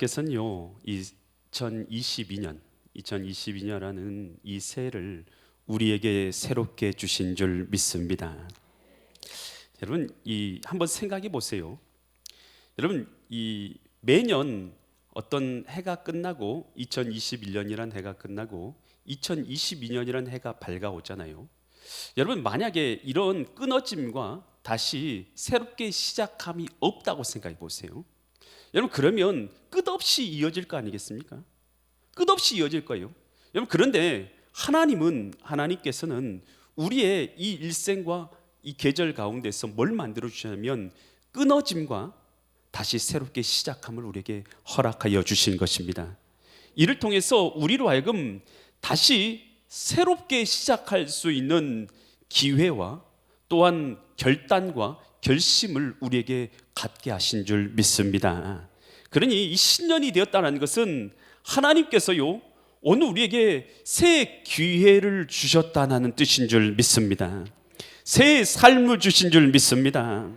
하나님께서는요, 2022년이라는 이 새해를 우리에게 새롭게 주신 줄 믿습니다. 여러분, 한번 생각해 보세요. 여러분, 매년 어떤 해가 끝나고 2021년이란 해가 끝나고 2022년이란 해가 밝아오잖아요. 여러분, 만약에 이런 끊어짐과 다시 새롭게 시작함이 없다고 생각해 보세요. 여러분, 그러면 끝없이 이어질 거 아니겠습니까? 끝없이 이어질 거예요. 여러분, 그런데 하나님께서는 우리의 이 일생과 이 계절 가운데서 뭘 만들어 주냐면 끊어짐과 다시 새롭게 시작함을 우리에게 허락하여 주신 것입니다. 이를 통해서 우리로 하여금 다시 새롭게 시작할 수 있는 기회와 또한 결단과 결심을 우리에게 갖게 하신 줄 믿습니다. 그러니 이 신년이 되었다는 것은 하나님께서요, 오늘 우리에게 새 기회를 주셨다는 뜻인 줄 믿습니다. 새 삶을 주신 줄 믿습니다.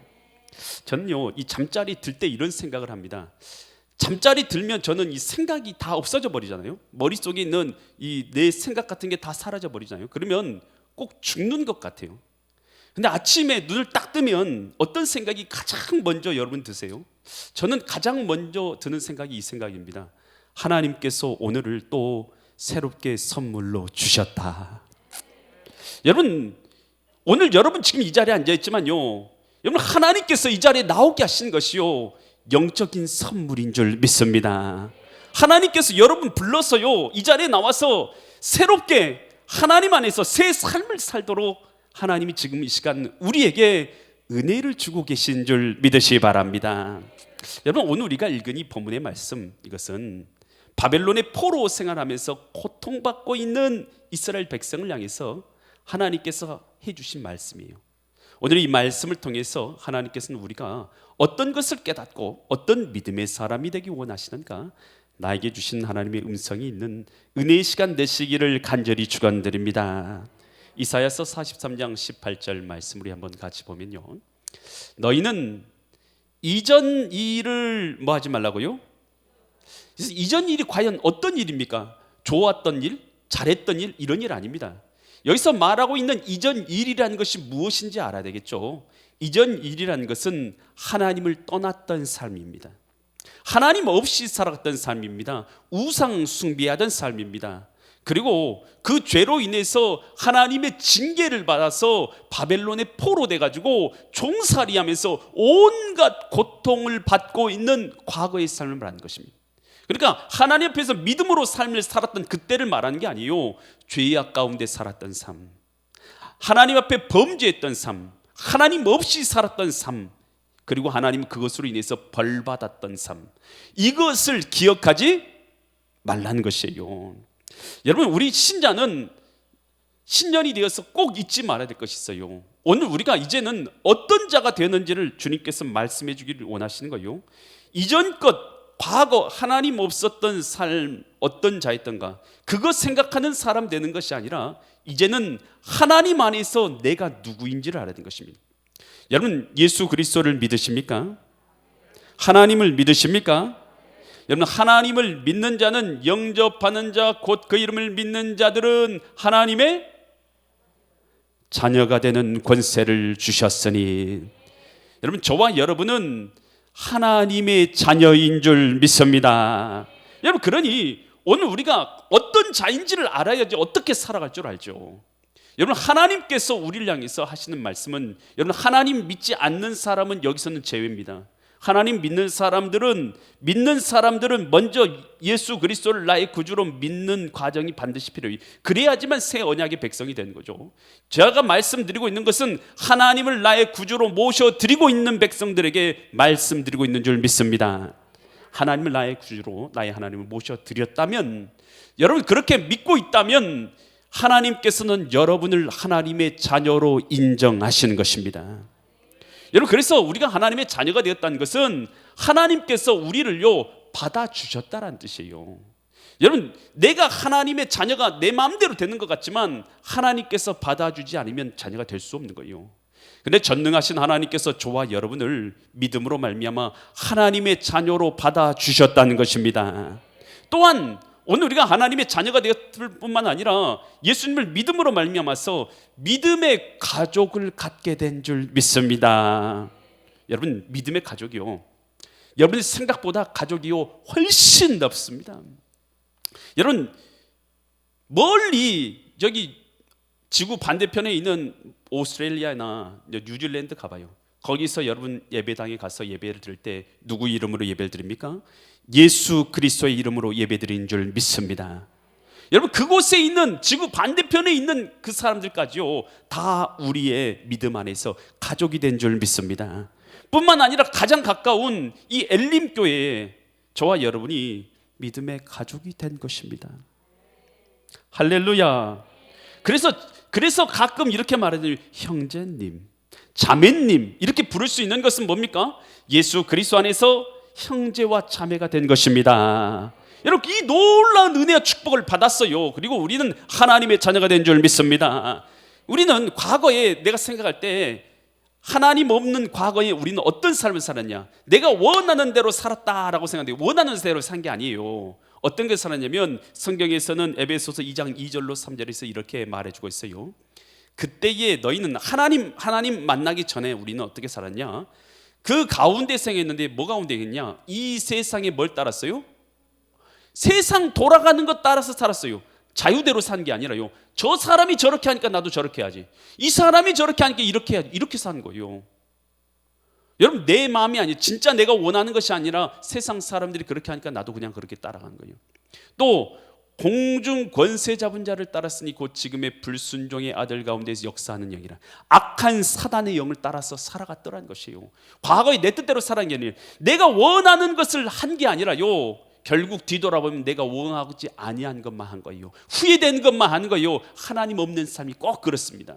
저는요, 이 잠자리 들 때 이런 생각을 합니다. 잠자리 들면 저는 이 생각이 다 없어져 버리잖아요. 머릿속에 있는 이 내 생각 같은 게 다 사라져 버리잖아요. 그러면 꼭 죽는 것 같아요. 근데 아침에 눈을 딱 뜨면 어떤 생각이 가장 먼저 여러분 드세요? 저는 가장 먼저 드는 생각이 이 생각입니다. 하나님께서 오늘을 또 새롭게 선물로 주셨다. 여러분, 오늘 여러분 지금 이 자리에 앉아 있지만요, 여러분, 하나님께서 이 자리에 나오게 하신 것이요, 영적인 선물인 줄 믿습니다. 하나님께서 여러분 불러서요, 이 자리에 나와서 새롭게 하나님 안에서 새 삶을 살도록 하나님이 지금 이 시간 우리에게 은혜를 주고 계신 줄 믿으시기 바랍니다. 여러분, 오늘 우리가 읽은 이 본문의 말씀, 이것은 바벨론의 포로 생활하면서 고통받고 있는 이스라엘 백성을 향해서 하나님께서 해주신 말씀이에요. 오늘 이 말씀을 통해서 하나님께서는 우리가 어떤 것을 깨닫고 어떤 믿음의 사람이 되기 원하시는가, 나에게 주신 하나님의 음성이 있는 은혜의 시간 되시기를 간절히 축원드립니다. 이사야서 43장 18절 말씀 우리 한번 같이 보면요, 너희는 이전 일을 뭐 하지 말라고요? 그래서 이전 일이 과연 어떤 일입니까? 좋았던 일, 잘했던 일, 이런 일 아닙니다. 여기서 말하고 있는 이전 일이라는 것이 무엇인지 알아야 되겠죠. 이전 일이라는 것은 하나님을 떠났던 삶입니다. 하나님 없이 살았던 삶입니다. 우상 숭배하던 삶입니다. 그리고 그 죄로 인해서 하나님의 징계를 받아서 바벨론의 포로 돼가지고 종살이하면서 온갖 고통을 받고 있는 과거의 삶을 말하는 것입니다. 그러니까 하나님 앞에서 믿음으로 삶을 살았던 그때를 말하는 게 아니에요. 죄악 가운데 살았던 삶, 하나님 앞에 범죄했던 삶, 하나님 없이 살았던 삶, 그리고 하나님 그것으로 인해서 벌받았던 삶, 이것을 기억하지 말라는 것이에요. 여러분, 우리 신자는 신년이 되어서 꼭 잊지 말아야 될 것이 있어요. 오늘 우리가 이제는 어떤 자가 되는지를 주님께서 말씀해 주기를 원하시는 거예요. 이전 것, 과거 하나님 없었던 삶 어떤 자였던가, 그것 생각하는 사람 되는 것이 아니라 이제는 하나님 안에서 내가 누구인지를 알아야 되는 것입니다. 여러분, 예수 그리스도를 믿으십니까? 하나님을 믿으십니까? 여러분, 하나님을 믿는 자는, 영접하는 자, 곧 그 이름을 믿는 자들은 하나님의 자녀가 되는 권세를 주셨으니, 여러분, 저와 여러분은 하나님의 자녀인 줄 믿습니다. 여러분, 그러니 오늘 우리가 어떤 자인지를 알아야지 어떻게 살아갈 줄 알죠. 여러분, 하나님께서 우리를 향해서 하시는 말씀은, 여러분, 하나님 믿지 않는 사람은 여기서는 제외입니다. 하나님 믿는 사람들은 먼저 예수 그리스도를 나의 구주로 믿는 과정이 반드시 필요해요. 그래야지만 새 언약의 백성이 되는 거죠. 제가 말씀드리고 있는 것은 하나님을 나의 구주로 모셔드리고 있는 백성들에게 말씀드리고 있는 줄 믿습니다. 하나님을 나의 구주로, 나의 하나님을 모셔드렸다면, 여러분 그렇게 믿고 있다면 하나님께서는 여러분을 하나님의 자녀로 인정하시는 것입니다. 여러분, 그래서 우리가 하나님의 자녀가 되었다는 것은 하나님께서 우리를요 받아주셨다라는 뜻이에요. 여러분, 내가 하나님의 자녀가 내 마음대로 되는 것 같지만 하나님께서 받아주지 않으면 자녀가 될 수 없는 거예요. 근데 전능하신 하나님께서 저와 여러분을 믿음으로 말미암아 하나님의 자녀로 받아주셨다는 것입니다. 또한 오늘 우리가 하나님의 자녀가 되었을 뿐만 아니라 예수님을 믿음으로 말미암아서 믿음의 가족을 갖게 된 줄 믿습니다. 여러분, 믿음의 가족이요, 여러분의 생각보다 가족이요 훨씬 넓습니다. 여러분, 멀리 저기 지구 반대편에 있는 오스트레일리아나 뉴질랜드 가봐요. 거기서 여러분 예배당에 가서 예배를 드릴 때 누구 이름으로 예배를 드립니까? 예수 그리스도의 이름으로 예배드린 줄 믿습니다. 여러분, 그곳에 있는 지구 반대편에 있는 그 사람들까지요 다 우리의 믿음 안에서 가족이 된 줄 믿습니다. 뿐만 아니라 가장 가까운 이 엘림교회에 저와 여러분이 믿음의 가족이 된 것입니다. 할렐루야. 그래서 가끔 이렇게 말하는 형제님, 자매님 이렇게 부를 수 있는 것은 뭡니까? 예수 그리스도 안에서 형제와 자매가 된 것입니다. 여러분, 이 놀라운 은혜와 축복을 받았어요. 그리고 우리는 하나님의 자녀가 된 줄 믿습니다. 우리는 과거에 내가 생각할 때 하나님 없는 과거에 우리는 어떤 삶을 살았냐? 내가 원하는 대로 살았다라고 생각하는데 원하는 대로 산 게 아니에요. 어떤 게 살았냐면 성경에서는 에베소서 2장 2절로 3절에서 이렇게 말해주고 있어요. 그때에 너희는 하나님 만나기 전에 우리는 어떻게 살았냐? 그 가운데 생했는데 뭐 가운데 있냐? 이 세상에 뭘 따랐어요? 세상 돌아가는 것 따라서 살았어요. 자유대로 산 게 아니라요. 저 사람이 저렇게 하니까 나도 저렇게 해야지. 이 사람이 저렇게 하니까 이렇게 해야지. 이렇게 사는 거예요. 여러분, 내 마음이 아니에요. 진짜 내가 원하는 것이 아니라 세상 사람들이 그렇게 하니까 나도 그냥 그렇게 따라가는 거예요. 또 공중 권세 잡은 자를 따랐으니 곧 지금의 불순종의 아들 가운데서 역사하는 영이라. 악한 사단의 영을 따라서 살아갔더라는 것이에요. 과거에 내 뜻대로 살아간 게 아니에요. 내가 원하는 것을 한 게 아니라요, 결국 뒤돌아보면 내가 원하지 아니한 것만 한 거예요. 후회된 것만 하는 거예요. 하나님 없는 삶이 꼭 그렇습니다.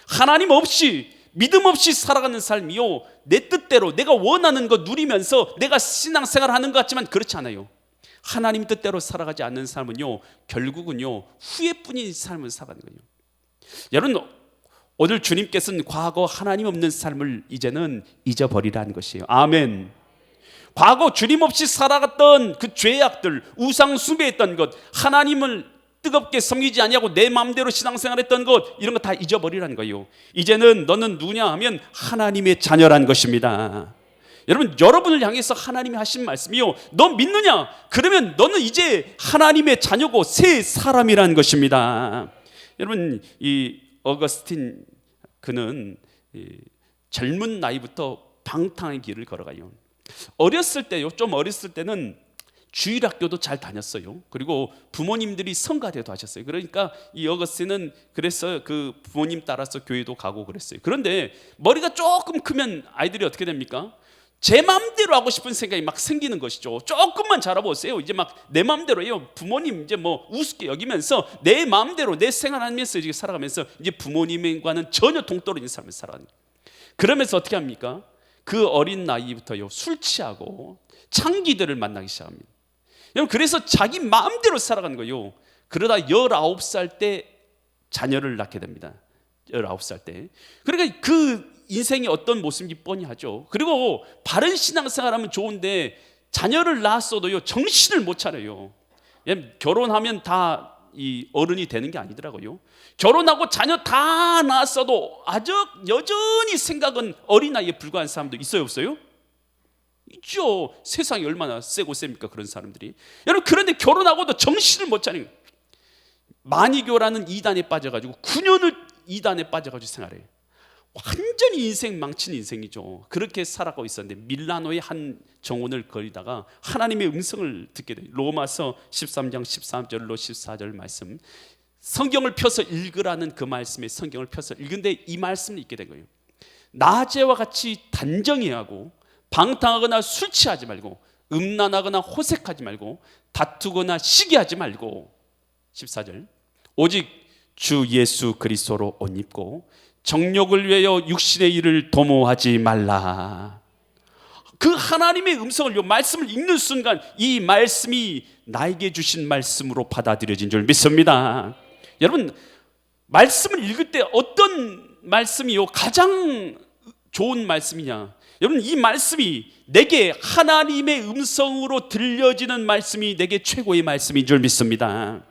하나님 없이, 믿음 없이 살아가는 삶이요, 내 뜻대로 내가 원하는 거 누리면서 내가 신앙생활 하는 것 같지만 그렇지 않아요. 하나님 뜻대로 살아가지 않는 삶은요, 결국은요 후회뿐인 삶을 살아가는 거예요. 여러분, 오늘 주님께서는 과거 하나님 없는 삶을 이제는 잊어버리라는 것이에요. 아멘. 과거 주님 없이 살아갔던 그 죄악들, 우상 숭배했던 것, 하나님을 뜨겁게 섬기지 아니하고 내 마음대로 신앙생활했던 것, 이런 거 다 잊어버리라는 거예요. 이제는 너는 누구냐 하면 하나님의 자녀란 것입니다. 여러분, 여러분을 향해서 하나님이 하신 말씀이요, 너 믿느냐? 그러면 너는 이제 하나님의 자녀고 새 사람이라는 것입니다. 여러분, 이 어거스틴, 그는 젊은 나이부터 방탕의 길을 걸어가요. 어렸을 때요, 좀 어렸을 때는 주일학교도 잘 다녔어요. 그리고 부모님들이 성가대도 하셨어요. 그러니까 이 어거스틴은 그래서 그 부모님 따라서 교회도 가고 그랬어요. 그런데 머리가 조금 크면 아이들이 어떻게 됩니까? 제 마음대로 하고 싶은 생각이 막 생기는 것이죠. 조금만 자라보세요. 이제 막 내 마음대로요. 부모님 이제 뭐 우습게 여기면서 내 마음대로 내 생활하면서 이제 살아가면서 이제 부모님과는 전혀 동떨어진 삶을 살아가는 거예요. 그러면서 어떻게 합니까? 그 어린 나이부터요, 술 취하고 창기들을 만나기 시작합니다. 여러분, 그래서 자기 마음대로 살아가는 거예요. 그러다 19살 때 자녀를 낳게 됩니다. 19살 때. 그러니까 그 인생이 어떤 모습인지 뻔히 하죠. 그리고 바른 신앙생활하면 좋은데 자녀를 낳았어도요, 정신을 못 차려요. 결혼하면 다 이 어른이 되는 게 아니더라고요. 결혼하고 자녀 다 낳았어도 아직 여전히 생각은 어린아이에 불과한 사람도 있어요, 없어요? 있죠. 세상이 얼마나 세고 셉니까, 그런 사람들이. 여러분, 그런데 결혼하고도 정신을 못 차리는 거예요. 만이교라는 이단에 빠져가지고 9년을 이단에 빠져가지고 생활해요. 완전히 인생 망친 인생이죠. 그렇게 살아가고 있었는데 밀라노의 한 정원을 거리다가 하나님의 음성을 듣게 돼요. 로마서 13장 13절로 14절 말씀, 성경을 펴서 읽으라는 그 말씀에 성경을 펴서 읽는데 이 말씀을 읽게 된 거예요. 낮에와 같이 단정히 하고 방탕하거나 술 취하지 말고 음란하거나 호색하지 말고 다투거나 시기하지 말고, 14절, 오직 주 예수 그리스도로 옷 입고 정욕을 위하여 육신의 일을 도모하지 말라. 그 하나님의 음성을, 요 말씀을 읽는 순간 이 말씀이 나에게 주신 말씀으로 받아들여진 줄 믿습니다. 여러분, 말씀을 읽을 때 어떤 말씀이요 가장 좋은 말씀이냐? 여러분, 이 말씀이 내게 하나님의 음성으로 들려지는 말씀이 내게 최고의 말씀인 줄 믿습니다.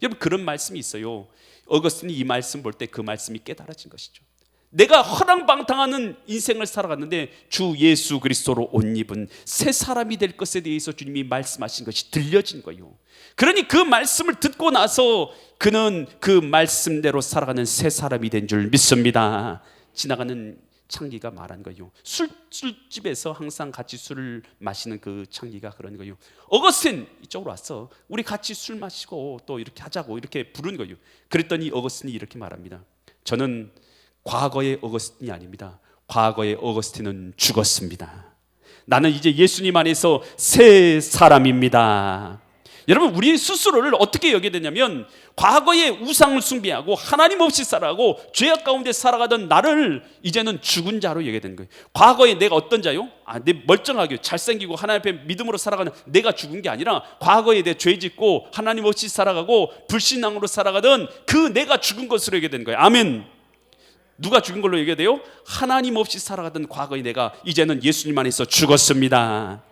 여러분, 그런 말씀이 있어요. 어거스틴이 이 말씀 볼 때 그 말씀이 깨달아진 것이죠. 내가 허랑방탕하는 인생을 살아갔는데 주 예수 그리스도로 옷 입은 새 사람이 될 것에 대해서 주님이 말씀하신 것이 들려진 거예요. 그러니 그 말씀을 듣고 나서 그는 그 말씀대로 살아가는 새 사람이 된 줄 믿습니다. 지나가는 창기가 말한 거예요. 술집에서 항상 같이 술을 마시는 그 창기가 그런 거예요. 어거스틴 이쪽으로 왔어. 우리 같이 술 마시고 또 이렇게 하자고 이렇게 부른 거예요. 그랬더니 어거스틴이 이렇게 말합니다. 저는 과거의 어거스틴이 아닙니다. 과거의 어거스틴은 죽었습니다. 나는 이제 예수님 안에서 새 사람입니다. 여러분, 우리 스스로를 어떻게 여겨야 되냐면 과거의 우상을 숭배하고 하나님 없이 살아가고 죄악 가운데 살아가던 나를 이제는 죽은 자로 여겨야 되는 거예요. 과거에 내가 어떤 자요? 내 멀쩡하게 잘생기고 하나님 앞에 믿음으로 살아가는 내가 죽은 게 아니라 과거에 내 죄 짓고 하나님 없이 살아가고 불신앙으로 살아가던 그 내가 죽은 것으로 여겨야 되는 거예요. 아멘. 누가 죽은 걸로 얘기해야 돼요? 하나님 없이 살아가던 과거의 내가 이제는 예수님 안에서 죽었습니다.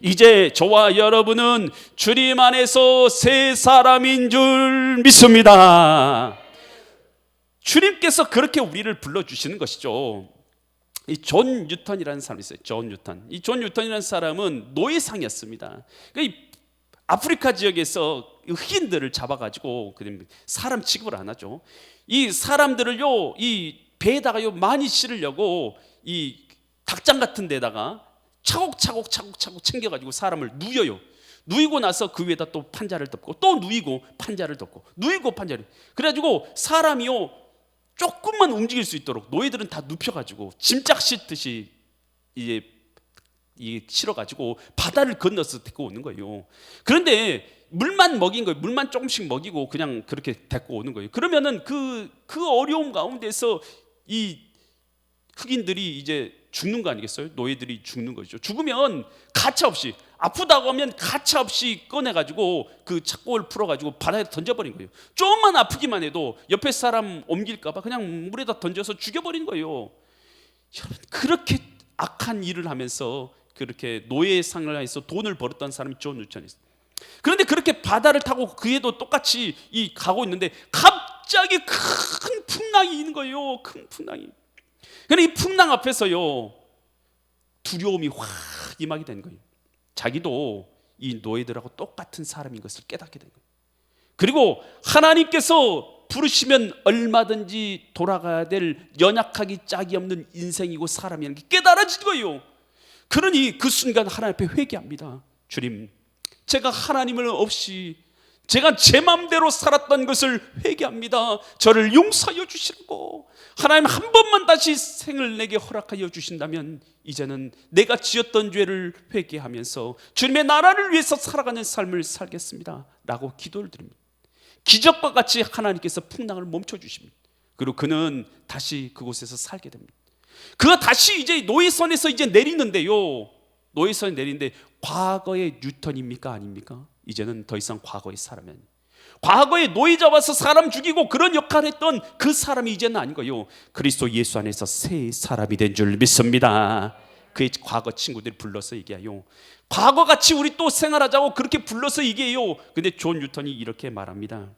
이제 저와 여러분은 주님 안에서 새 사람인 줄 믿습니다. 주님께서 그렇게 우리를 불러주시는 것이죠. 이 존 뉴턴이라는 사람이 있어요. 존 뉴턴. 이 존 뉴턴이라는 사람은 노예상이었습니다. 이 아프리카 지역에서 흑인들을 잡아가지고 사람 취급을 안 하죠. 이 사람들을요, 이 배에다가요 많이 실으려고 이 닭장 같은 데다가 차곡차곡 챙겨가지고 사람을 누여요. 누이고 나서 그 위에다 또 판자를 덮고 또 누이고 판자를 덮고 누이고 판자를. 그래가지고 사람이요 조금만 움직일 수 있도록 노예들은 다 눕혀가지고 짐짝 싣듯이 이제 실어가지고 바다를 건너서 데리고 오는 거예요. 그런데 물만 먹인 거예요. 물만 조금씩 먹이고 그냥 그렇게 데리고 오는 거예요. 그러면은 그 어려움 가운데서 이 흑인들이 이제 죽는 거 아니겠어요? 노예들이 죽는 거죠. 죽으면 가차없이, 아프다고 하면 가차없이 꺼내가지고 그 착고를 풀어가지고 바다에 던져버린 거예요. 조금만 아프기만 해도 옆에 사람 옮길까봐 그냥 물에다 던져서 죽여버린 거예요. 여러분, 그렇게 악한 일을 하면서 그렇게 노예상을 해서 돈을 벌었던 사람이 존 뉴턴이었어요. 그런데 그렇게 바다를 타고 그에도 똑같이 가고 있는데 갑자기 큰 풍랑이 있는 거예요. 큰 풍랑이. 그런데 이 풍랑 앞에서요 두려움이 확 임하게 된 거예요. 자기도 이 노예들하고 똑같은 사람인 것을 깨닫게 된 거예요. 그리고 하나님께서 부르시면 얼마든지 돌아가야 될 연약하기 짝이 없는 인생이고 사람이라는 게 깨달아진 거예요. 그러니 그 순간 하나님 앞에 회개합니다. 주님, 제가 하나님을 없이 제가 제 마음대로 살았던 것을 회개합니다. 저를 용서하여 주시고 하나님 한 번만 다시 생을 내게 허락하여 주신다면 이제는 내가 지었던 죄를 회개하면서 주님의 나라를 위해서 살아가는 삶을 살겠습니다 라고 기도를 드립니다. 기적과 같이 하나님께서 풍랑을 멈춰주십니다. 그리고 그는 다시 그곳에서 살게 됩니다. 그가 다시 이제 노예선에서 이제 내리는데요, 노예선에 내리는데 과거의 뉴턴입니까 아닙니까? 이제는 더 이상 과거의 사람이 아닙니다. 과거에 노예 잡아서 사람 죽이고 그런 역할을 했던 그 사람이 이제는 아닌 거예요. 그리스도 예수 안에서 새 사람이 된 줄 믿습니다. 그의 과거 친구들이 불러서 얘기해요. 과거같이 우리 또 생활하자고 그렇게 불러서 얘기해요. 근데 존 뉴턴이 이렇게 말합니다.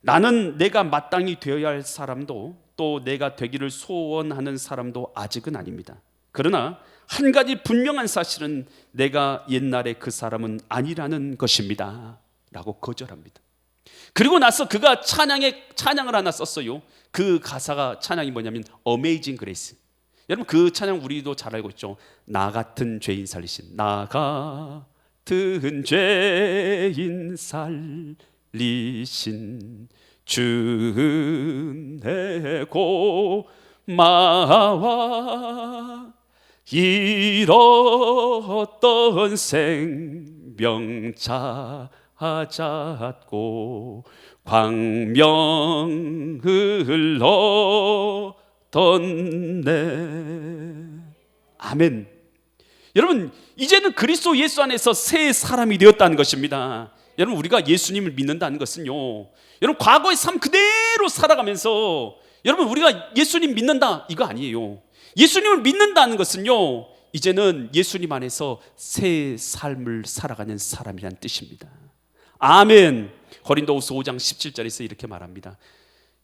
나는 내가 마땅히 되어야 할 사람도 또 내가 되기를 소원하는 사람도 아직은 아닙니다. 그러나 한 가지 분명한 사실은 내가 옛날에 그 사람은 아니라는 것입니다 라고 거절합니다. 그리고 나서 그가 찬양을 하나 썼어요. 그 가사가 찬양이 뭐냐면 Amazing Grace. 여러분, 그 찬양 우리도 잘 알고 있죠. 나 같은 죄인 살리신, 나 같은 죄인 살리신 주의 고마와 잃었던 생명 찾았고 광명 흘렀던 내. 아멘. 여러분, 이제는 그리스도 예수 안에서 새 사람이 되었다는 것입니다. 여러분, 우리가 예수님을 믿는다는 것은요, 여러분 과거의 삶 그대로 살아가면서 여러분, 우리가 예수님 믿는다 이거 아니에요. 예수님을 믿는다는 것은요, 이제는 예수님 안에서 새 삶을 살아가는 사람이란 뜻입니다. 아멘. 고린도후서 5장 17절에서 이렇게 말합니다.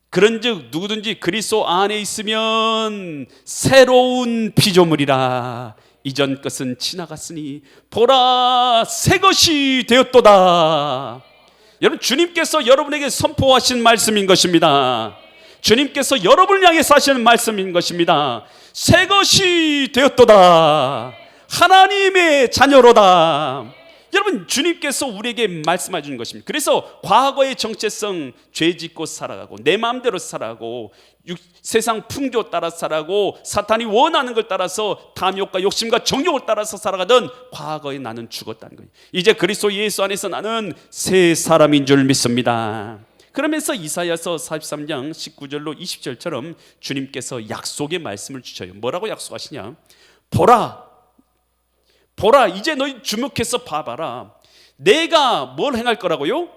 그런즉 누구든지 그리스도 안에 있으면 새로운 피조물이라. 이전 것은 지나갔으니 보라 새 것이 되었도다. 여러분, 주님께서 여러분에게 선포하신 말씀인 것입니다. 주님께서 여러분을 향해서 하시는 말씀인 것입니다. 새 것이 되었도다. 하나님의 자녀로다. 여러분, 주님께서 우리에게 말씀해 주는 것입니다. 그래서 과거의 정체성, 죄 짓고 살아가고 내 마음대로 살아가고 세상 풍조 따라 살아가고 사탄이 원하는 걸 따라서 탐욕과 욕심과 정욕을 따라서 살아가던 과거에 나는 죽었다는 거예요. 이제 그리스도 예수 안에서 나는 새 사람인 줄 믿습니다. 그러면서 이사야서 43장 19절로 20절처럼 주님께서 약속의 말씀을 주셔요. 뭐라고 약속하시냐? 보라, 이제 너희 주목해서 봐봐라. 내가 뭘 행할 거라고요?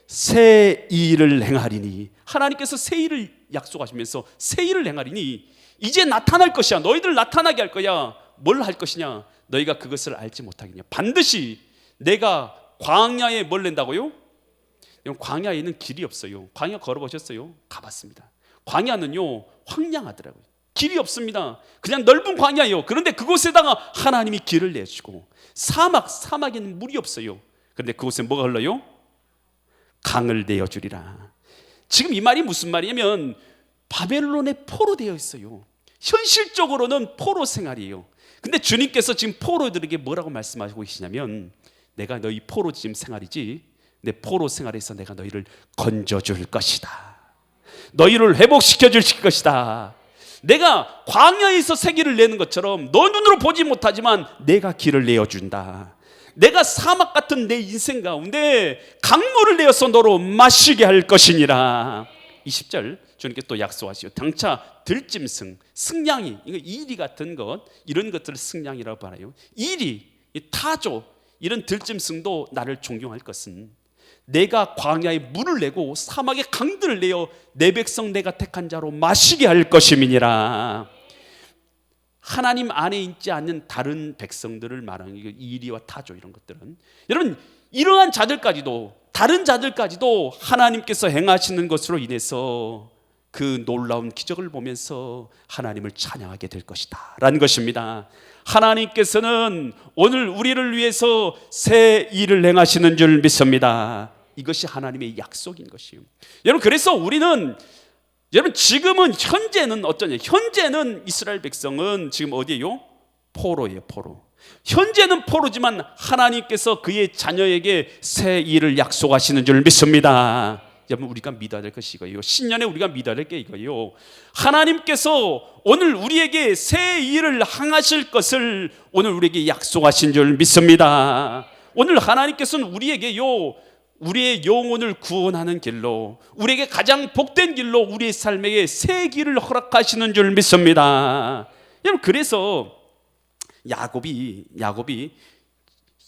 새 일을 행하리니. 하나님께서 새 일을 약속하시면서 새 일을 행하리니 이제 나타날 것이야. 너희들 나타나게 할 거야. 뭘 할 것이냐? 너희가 그것을 알지 못하겠냐. 반드시 내가 광야에 뭘 낸다고요? 광야에는 길이 없어요. 광야 걸어보셨어요? 가봤습니다. 광야는요, 황량하더라고요. 길이 없습니다. 그냥 넓은 광야예요. 그런데 그곳에다가 하나님이 길을 내주고, 사막에는 물이 없어요. 그런데 그곳에 뭐가 흘러요? 강을 내어주리라. 지금 이 말이 무슨 말이냐면 바벨론에 포로 되어 있어요. 현실적으로는 포로 생활이에요. 근데 주님께서 지금 포로들에게 뭐라고 말씀하시고 계시냐면, 내가 너희 포로 지금 생활이지, 내 포로 생활에서 내가 너희를 건져줄 것이다. 너희를 회복시켜 줄 것이다. 내가 광야에서 새 길을 내는 것처럼 너 눈으로 보지 못하지만 내가 길을 내어준다. 내가 사막 같은 내 인생 가운데 강물을 내어서 너로 마시게 할 것이니라. 20절 주님께 또 약속하시오. 당차 들짐승, 승냥이, 이거 이리 같은 것, 이런 것들을 승냥이라고 말해요. 이리, 타조, 이런 들짐승도 나를 존경할 것은 내가 광야에 물을 내고 사막에 강들을 내어 내 백성 내가 택한 자로 마시게 할 것임이니라. 하나님 안에 있지 않는 다른 백성들을 말하는 이리와 타조, 이런 것들은, 여러분, 이러한 자들까지도, 다른 자들까지도 하나님께서 행하시는 것으로 인해서 그 놀라운 기적을 보면서 하나님을 찬양하게 될 것이다 라는 것입니다. 하나님께서는 오늘 우리를 위해서 새 일을 행하시는 줄 믿습니다. 이것이 하나님의 약속인 것이에요. 여러분, 그래서 우리는, 여러분, 지금은 현재는 어떠냐? 현재는 이스라엘 백성은 지금 어디예요? 포로예요, 포로. 현재는 포로지만 하나님께서 그의 자녀에게 새 일을 약속하시는 줄 믿습니다. 여러분, 우리가 믿어야 될 것이 이거예요. 신년에 우리가 믿어야 될 게 이거예요. 하나님께서 오늘 우리에게 새 일을 행하실 것을 오늘 우리에게 약속하신 줄 믿습니다. 오늘 하나님께서는 우리에게요, 우리의 영혼을 구원하는 길로, 우리에게 가장 복된 길로 우리의 삶에게 새 길을 허락하시는 줄 믿습니다. 여러분, 그래서 야곱이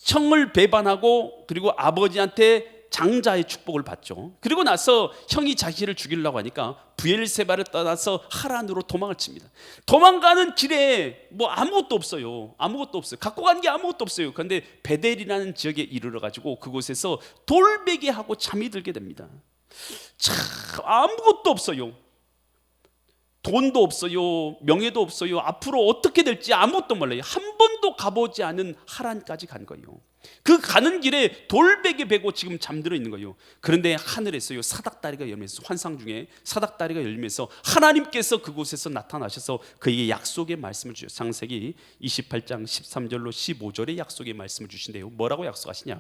형을 배반하고 그리고 아버지한테 장자의 축복을 받죠. 그리고 나서 형이 자기를 죽이려고 하니까 브엘세바를 떠나서 하란으로 도망을 칩니다. 도망가는 길에 뭐 아무것도 없어요. 갖고 간 게 아무것도 없어요. 그런데 베델이라는 지역에 이르러 가지고 그곳에서 돌베개하고 잠이 들게 됩니다. 참, 아무것도 없어요. 돈도 없어요. 명예도 없어요. 앞으로 어떻게 될지 아무것도 몰라요. 한 번도 가보지 않은 하란까지 간 거예요. 그 가는 길에 돌베개 베고 지금 잠들어 있는 거예요. 그런데 하늘에서요, 사닥다리가 열면서, 환상 중에 사닥다리가 열면서 하나님께서 그곳에서 나타나셔서 그에게 약속의 말씀을 주셔요. 창세기 28장 13절로 15절의 약속의 말씀을 주신대요. 뭐라고 약속하시냐?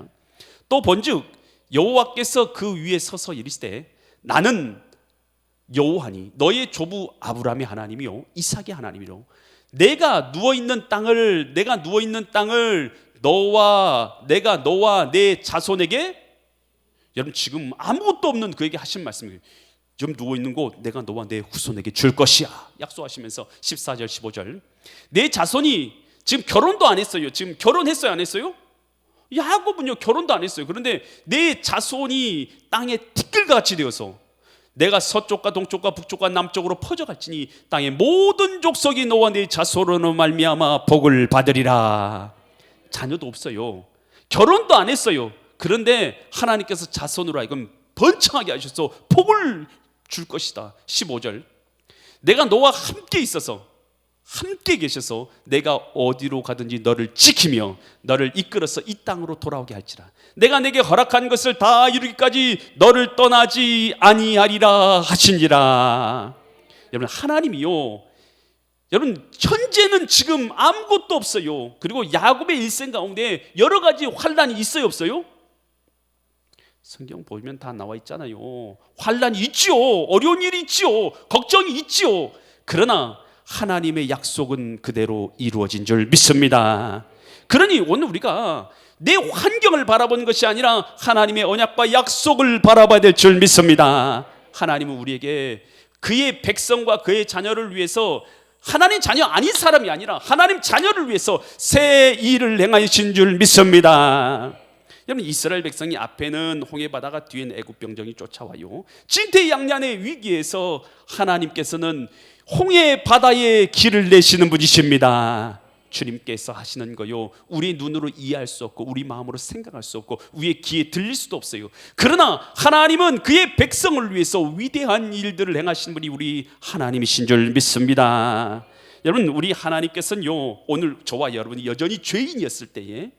또 본즉 여호와께서 그 위에 서서 이르시되, 나는 여호와니 너의 조부 아브라함의 하나님이요 이삭의 하나님이요 내가 누워 있는 땅을 너와 내 자손에게, 여러분, 지금 아무것도 없는 그에게 하신 말씀이에요. 지금 누워 있는 곳 내가 너와 내 후손에게 줄 것이야 약속하시면서 14절 15절, 내 자손이 지금 결혼도 안 했어요. 지금 결혼했어요, 안 했어요? 야곱은요 결혼도 안 했어요. 그런데 내 자손이 땅에 티끌같이 되어서 내가 서쪽과 동쪽과 북쪽과 남쪽으로 퍼져갈지니 땅의 모든 족속이 너와 네 자손으로 말미암아 복을 받으리라. 자녀도 없어요. 결혼도 안 했어요. 그런데 하나님께서 자손으로 하여금 번창하게 하셔서 복을 줄 것이다. 15절, 내가 너와 함께 있어서 함께 계셔서 내가 어디로 가든지 너를 지키며 너를 이끌어서 이 땅으로 돌아오게 할지라. 내가 내게 허락한 것을 다 이루기까지 너를 떠나지 아니하리라 하시니라. 여러분, 하나님이요, 여러분 현재는 지금 아무것도 없어요. 그리고 야곱의 일생 가운데 여러 가지 환난이 있어요, 없어요? 성경 보면 다 나와 있잖아요. 환난이 있지요. 어려운 일이 있지요. 걱정이 있지요. 그러나 하나님의 약속은 그대로 이루어진 줄 믿습니다. 그러니 오늘 우리가 내 환경을 바라보는 것이 아니라 하나님의 언약과 약속을 바라봐야 될 줄 믿습니다. 하나님은 우리에게 그의 백성과 그의 자녀를 위해서, 하나님 자녀 아닌 사람이 아니라 하나님 자녀를 위해서 새 일을 행하신 줄 믿습니다. 여러분, 이스라엘 백성이 앞에는 홍해바다가 뒤에는 애굽 병정이 쫓아와요. 진퇴양난의 위기에서 하나님께서는 홍해바다에 길을 내시는 분이십니다. 주님께서 하시는 거요, 우리 눈으로 이해할 수 없고 우리 마음으로 생각할 수 없고 우리의 귀에 들릴 수도 없어요. 그러나 하나님은 그의 백성을 위해서 위대한 일들을 행하신 분이 우리 하나님이신 줄 믿습니다. 여러분, 우리 하나님께서는요, 오늘 저와 여러분이 여전히 죄인이었을 때에,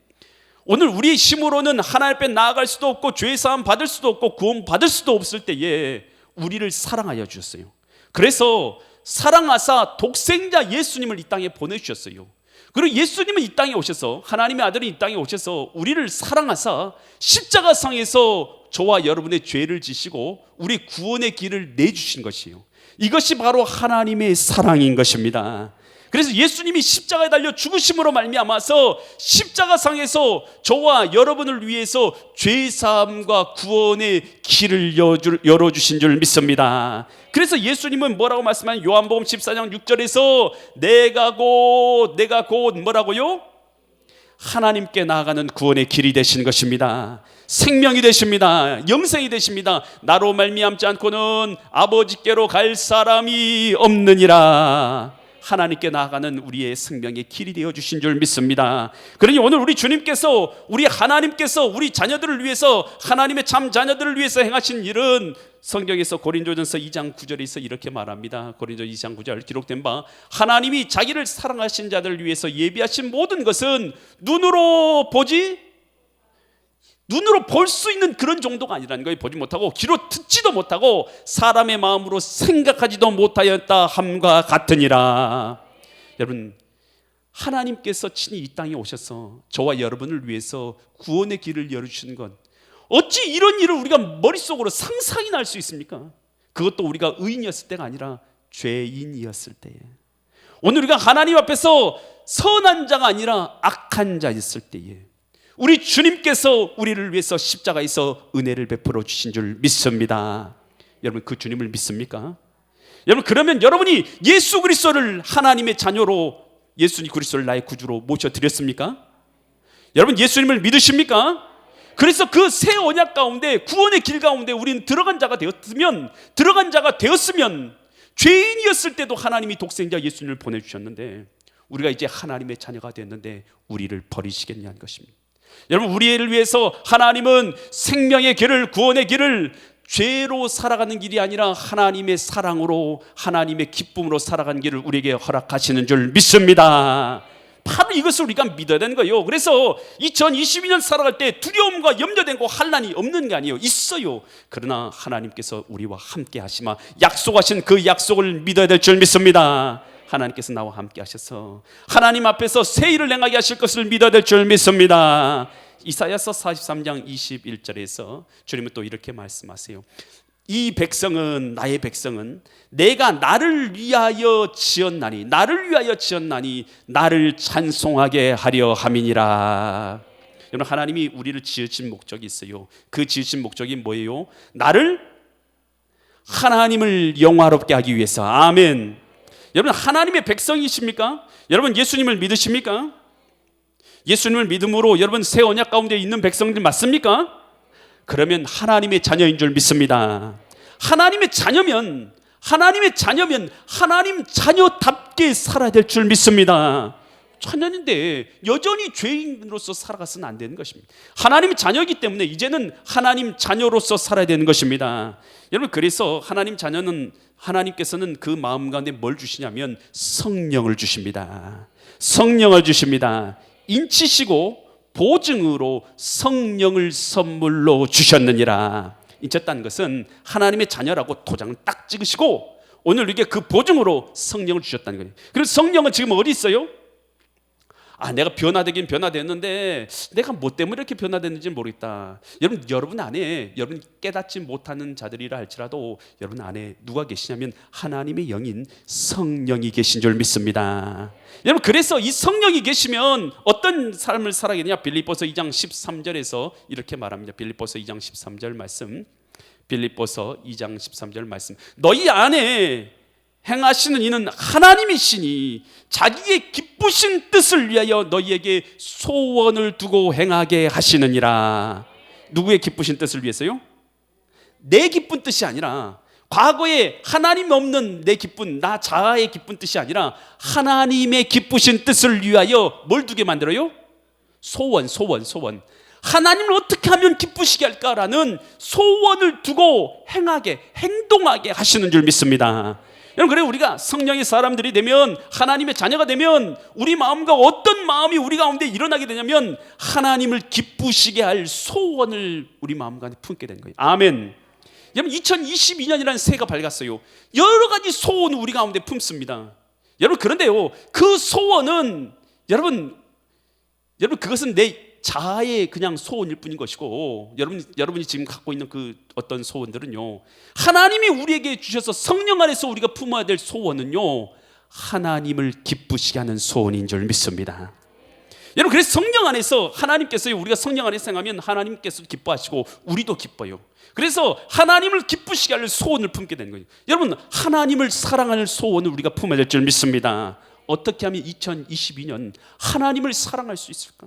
오늘 우리의 힘으로는 하나님 앞에 나아갈 수도 없고 죄 사함 받을 수도 없고 구원 받을 수도 없을 때에 우리를 사랑하여 주셨어요. 그래서 사랑하사 독생자 예수님을 이 땅에 보내주셨어요. 그리고 예수님은 이 땅에 오셔서, 하나님의 아들이 이 땅에 오셔서 우리를 사랑하사 십자가상에서 저와 여러분의 죄를 지시고 우리 구원의 길을 내주신 것이에요. 이것이 바로 하나님의 사랑인 것입니다. 그래서 예수님이 십자가에 달려 죽으심으로 말미암아서 십자가상에서 저와 여러분을 위해서 죄사함과 구원의 길을 열어주신 줄 믿습니다. 그래서 예수님은 뭐라고 말씀하냐, 요한복음 14장 6절에서 내가 곧 뭐라고요? 하나님께 나아가는 구원의 길이 되신 것입니다. 생명이 되십니다. 영생이 되십니다. 나로 말미암지 않고는 아버지께로 갈 사람이 없느니라. 하나님께 나아가는 우리의 생명의 길이 되어주신 줄 믿습니다. 그러니 오늘 우리 주님께서, 우리 하나님께서 우리 자녀들을 위해서, 하나님의 참 자녀들을 위해서 행하신 일은 성경에서 고린도전서 2장 9절에서 이렇게 말합니다. 고린도 2장 9절 기록된 바, 하나님이 자기를 사랑하신 자들을 위해서 예비하신 모든 것은 눈으로 볼 수 있는 그런 정도가 아니라는 거예요. 보지 못하고 귀로 듣지도 못하고 사람의 마음으로 생각하지도 못하였다 함과 같으니라. 여러분, 하나님께서 친히 이 땅에 오셔서 저와 여러분을 위해서 구원의 길을 열어주시는 것, 어찌 이런 일을 우리가 머릿속으로 상상이 날 수 있습니까? 그것도 우리가 의인이었을 때가 아니라 죄인이었을 때에, 오늘 우리가 하나님 앞에서 선한 자가 아니라 악한 자였을 때에 우리 주님께서 우리를 위해서 십자가에서 은혜를 베풀어 주신 줄 믿습니다. 여러분, 그 주님을 믿습니까? 여러분, 그러면 여러분이 예수 그리스도를 하나님의 자녀로, 예수 그리스도를 나의 구주로 모셔드렸습니까? 여러분, 예수님을 믿으십니까? 그래서 그 새 언약 가운데, 구원의 길 가운데 우리는 들어간 자가 되었으면 죄인이었을 때도 하나님이 독생자 예수님을 보내주셨는데, 우리가 이제 하나님의 자녀가 됐는데 우리를 버리시겠냐는 것입니다. 여러분, 우리를 위해서 하나님은 생명의 길을, 구원의 길을, 죄로 살아가는 길이 아니라 하나님의 사랑으로, 하나님의 기쁨으로 살아가는 길을 우리에게 허락하시는 줄 믿습니다. 바로 이것을 우리가 믿어야 되는 거예요. 그래서 2022년 살아갈 때 두려움과 염려된 거, 환난이 없는 게 아니에요. 있어요. 그러나 하나님께서 우리와 함께 하시마 약속하신 그 약속을 믿어야 될 줄 믿습니다. 하나님께서 나와 함께 하셔서 하나님 앞에서 새 일을 행하게 하실 것을 믿어야 될 줄 믿습니다. 이사야서 43장 21절에서 주님은 또 이렇게 말씀하세요. 이 백성은, 나의 백성은 내가 나를 위하여 지었나니 나를 찬송하게 하려 함이니라. 여러분, 하나님이 우리를 지으신 목적이 있어요. 그 지으신 목적이 뭐예요? 하나님을 영화롭게 하기 위해서. 아멘. 여러분, 하나님의 백성이십니까? 여러분, 예수님을 믿으십니까? 예수님을 믿음으로 여러분 새 언약 가운데 있는 백성들 맞습니까? 그러면 하나님의 자녀인 줄 믿습니다. 하나님의 자녀면 하나님 자녀답게 살아야 될 줄 믿습니다. 자녀인데 여전히 죄인으로서 살아가서는 안 되는 것입니다. 하나님의 자녀이기 때문에 이제는 하나님 자녀로서 살아야 되는 것입니다. 여러분, 그래서 하나님 자녀는 하나님께서는 그 마음 가운데 뭘 주시냐면 성령을 주십니다. 성령을 주십니다. 인치시고 보증으로 성령을 선물로 주셨느니라. 인쳤다는 것은 하나님의 자녀라고 도장을 딱 찍으시고 오늘 이게 그 보증으로 성령을 주셨다는 거예요. 그래서 성령은 지금 어디 있어요? 내가 변화되긴 변화됐는데 내가 뭐 때문에 이렇게 변화됐는지 모르겠다. 여러분 안에, 여러분 깨닫지 못하는 자들이라 할지라도 여러분 안에 누가 계시냐면 하나님의 영인 성령이 계신 줄 믿습니다. 여러분, 그래서 이 성령이 계시면 어떤 삶을 살아가느냐? 빌립보서 2장 13절에서 이렇게 말합니다. 빌립보서 2장 13절 말씀. 빌립보서 2장 13절 말씀. 너희 안에 행하시는 이는 하나님이시니 자기의 기쁘신 뜻을 위하여 너희에게 소원을 두고 행하게 하시느니라. 누구의 기쁘신 뜻을 위해서요? 내 기쁜 뜻이 아니라, 과거에 하나님 없는 내 기쁜, 나 자아의 기쁜 뜻이 아니라 하나님의 기쁘신 뜻을 위하여 뭘 두게 만들어요? 소원. 하나님을 어떻게 하면 기쁘시게 할까라는 소원을 두고 행동하게 하시는 줄 믿습니다. 여러분, 그래 우리가 성령의 사람들이 되면, 하나님의 자녀가 되면 우리 마음과 어떤 마음이 우리 가운데 일어나게 되냐면 하나님을 기쁘시게 할 소원을 우리 마음 가운데 품게 되는 거예요. 아멘. 여러분, 2022년이라는 새해가 밝았어요. 여러 가지 소원을 우리 가운데 품습니다. 여러분, 그런데요, 그 소원은 여러분 그것은 내 자아의 그냥 소원일 뿐인 것이고, 여러분이 지금 갖고 있는 그 어떤 소원들은요, 하나님이 우리에게 주셔서 성령 안에서 우리가 품어야 될 소원은요, 하나님을 기쁘시게 하는 소원인 줄 믿습니다. 여러분, 그래서 성령 안에서 하나님께서, 우리가 성령 안에서 행하면 하나님께서 기뻐하시고 우리도 기뻐요. 그래서 하나님을 기쁘시게 할 소원을 품게 되는 거예요. 여러분, 하나님을 사랑하는 소원을 우리가 품어야 될 줄 믿습니다. 어떻게 하면 2022년 하나님을 사랑할 수 있을까?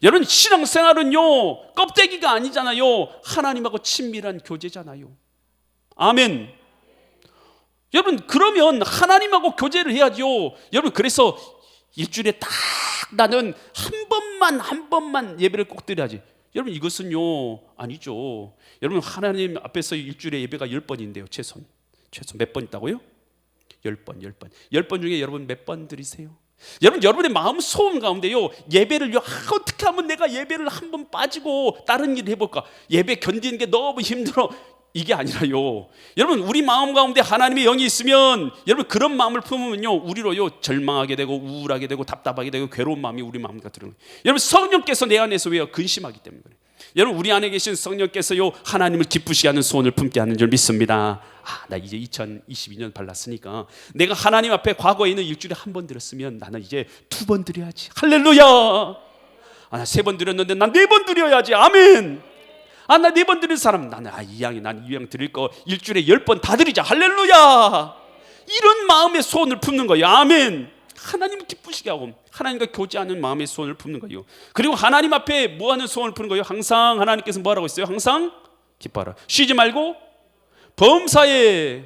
여러분, 신앙생활은요, 껍데기가 아니잖아요. 하나님하고 친밀한 교제잖아요. 아멘. 여러분, 그러면 하나님하고 교제를 해야죠. 여러분, 그래서 일주일에 딱 나는 한 번만 예배를 꼭 드려야지. 여러분, 이것은요, 아니죠. 여러분, 하나님 앞에서 일주일에 예배가 10번인데요. 최소 몇 번 있다고요? 10번. 10번 중에 여러분 몇 번 드리세요? 여러분의 마음 소원 가운데요, 예배를요, 어떻게 하면 내가 예배를 한 번 빠지고 다른 일을 해볼까? 예배 견디는 게 너무 힘들어. 이게 아니라요, 여러분, 우리 마음 가운데 하나님의 영이 있으면, 여러분 그런 마음을 품으면요, 우리로요 절망하게 되고 우울하게 되고 답답하게 되고 괴로운 마음이 우리 마음과 들어요. 여러분, 성령께서 내 안에서 왜요? 근심하기 때문에 그래요. 여러분, 우리 안에 계신 성령께서요, 하나님을 기쁘시게 하는 소원을 품게 하는 줄 믿습니다. 나 이제 2022년 발랐으니까 내가 하나님 앞에 과거에는 일주일에 한 번 드렸으면 나는 이제 2번 드려야지. 할렐루야. 나 3번 드렸는데 난 4번 드려야지. 아멘. 나 4번 드릴 사람, 나는 난 이 양 드릴 거 일주일에 10번 다 드리자. 할렐루야. 이런 마음의 소원을 품는 거예요. 아멘. 하나님을 기쁘시게 하고 하나님과 교제하는 마음의 소원을 품는 거예요. 그리고 하나님 앞에 뭐하는 소원을 푸는 거예요? 항상 하나님께서 뭐라고 했어요? 항상 기뻐하라. 쉬지 말고 범사에.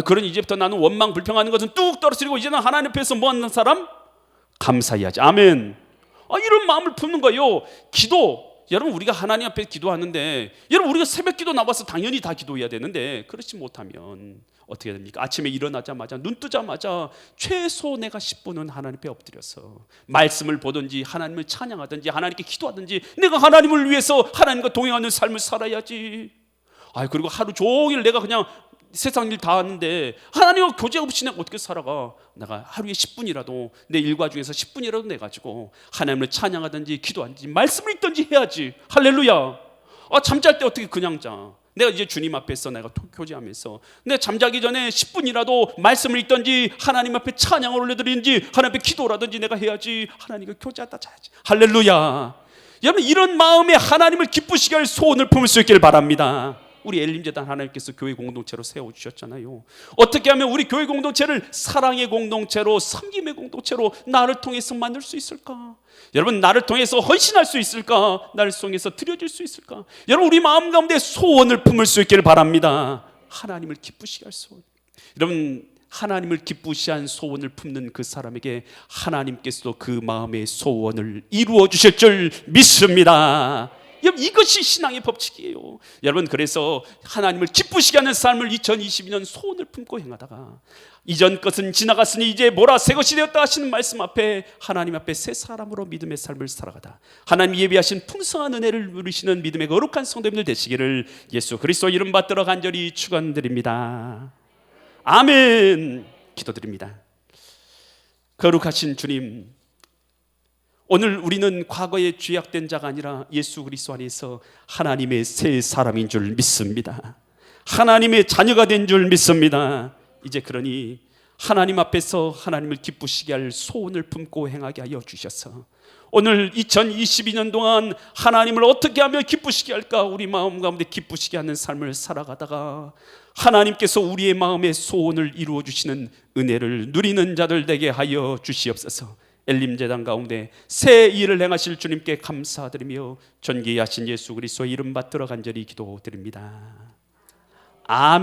그런 이제부터 나는 원망 불평하는 것은 뚝 떨어뜨리고 이제는 하나님 앞에서 뭐하는 사람? 감사해야지. 아멘. 이런 마음을 품는 거예요. 기도. 여러분, 우리가 하나님 앞에 기도하는데, 여러분 우리가 새벽 기도 나와서 당연히 다 기도해야 되는데, 그렇지 못하면 어떻게 됩니까? 아침에 일어나자마자 눈 뜨자마자 최소 내가 10분은 하나님 앞에 엎드려서 말씀을 보든지 하나님을 찬양하든지 하나님께 기도하든지 내가 하나님을 위해서 하나님과 동행하는 삶을 살아야지. 그리고 하루 종일 내가 그냥 세상 일 다 하는데 하나님과 교제 없이 내가 어떻게 살아가? 내가 하루에 10분이라도 내 일과 중에서 10분이라도 내가지고 하나님을 찬양하든지 기도하든지 말씀을 읽든지 해야지. 할렐루야. 잠잘 때 어떻게 그냥 자? 내가 이제 주님 앞에서 내가 교제하면서 내가 잠자기 전에 10분이라도 말씀을 읽든지 하나님 앞에 찬양을 올려드리든지 하나님 앞에 기도라든지 내가 해야지. 하나님과 교제하다 자야지. 할렐루야. 여러분, 이런 마음에 하나님을 기쁘시게 할 소원을 품을 수 있기를 바랍니다. 우리 엘림재단 하나님께서 교회 공동체로 세워주셨잖아요. 어떻게 하면 우리 교회 공동체를 사랑의 공동체로, 섬김의 공동체로 나를 통해서 만들 수 있을까? 여러분, 나를 통해서 헌신할 수 있을까? 나를 통해서 드려질 수 있을까? 여러분, 우리 마음 가운데 소원을 품을 수 있기를 바랍니다. 하나님을 기쁘시게 할 소원. 여러분, 하나님을 기쁘시게 한 소원을 품는 그 사람에게 하나님께서도 그 마음의 소원을 이루어 주실 줄 믿습니다. 여러분, 이것이 신앙의 법칙이에요. 여러분, 그래서 하나님을 기쁘시게 하는 삶을 2022년 소원을 품고 행하다가 이전 것은 지나갔으니 이제 뭐라 새 것이 되었다 하시는 말씀 앞에 하나님 앞에 새 사람으로 믿음의 삶을 살아가다 하나님 예비하신 풍성한 은혜를 누리시는 믿음의 거룩한 성도님들 되시기를 예수 그리스도 이름 받들어 간절히 축원드립니다. 아멘. 기도드립니다. 거룩하신 주님, 오늘 우리는 과거에 죄악된 자가 아니라 예수 그리스도 안에서 하나님의 새 사람인 줄 믿습니다. 하나님의 자녀가 된 줄 믿습니다. 이제 그러니 하나님 앞에서 하나님을 기쁘시게 할 소원을 품고 행하게 하여 주셔서 오늘 2022년 동안 하나님을 어떻게 하면 기쁘시게 할까, 우리 마음 가운데 기쁘시게 하는 삶을 살아가다가 하나님께서 우리의 마음의 소원을 이루어 주시는 은혜를 누리는 자들 되게 하여 주시옵소서. 엘림제단 가운데 새 일을 행하실 주님께 감사드리며 존귀하신 예수 그리스도의 이름 받들어 간절히 기도드립니다. 아멘.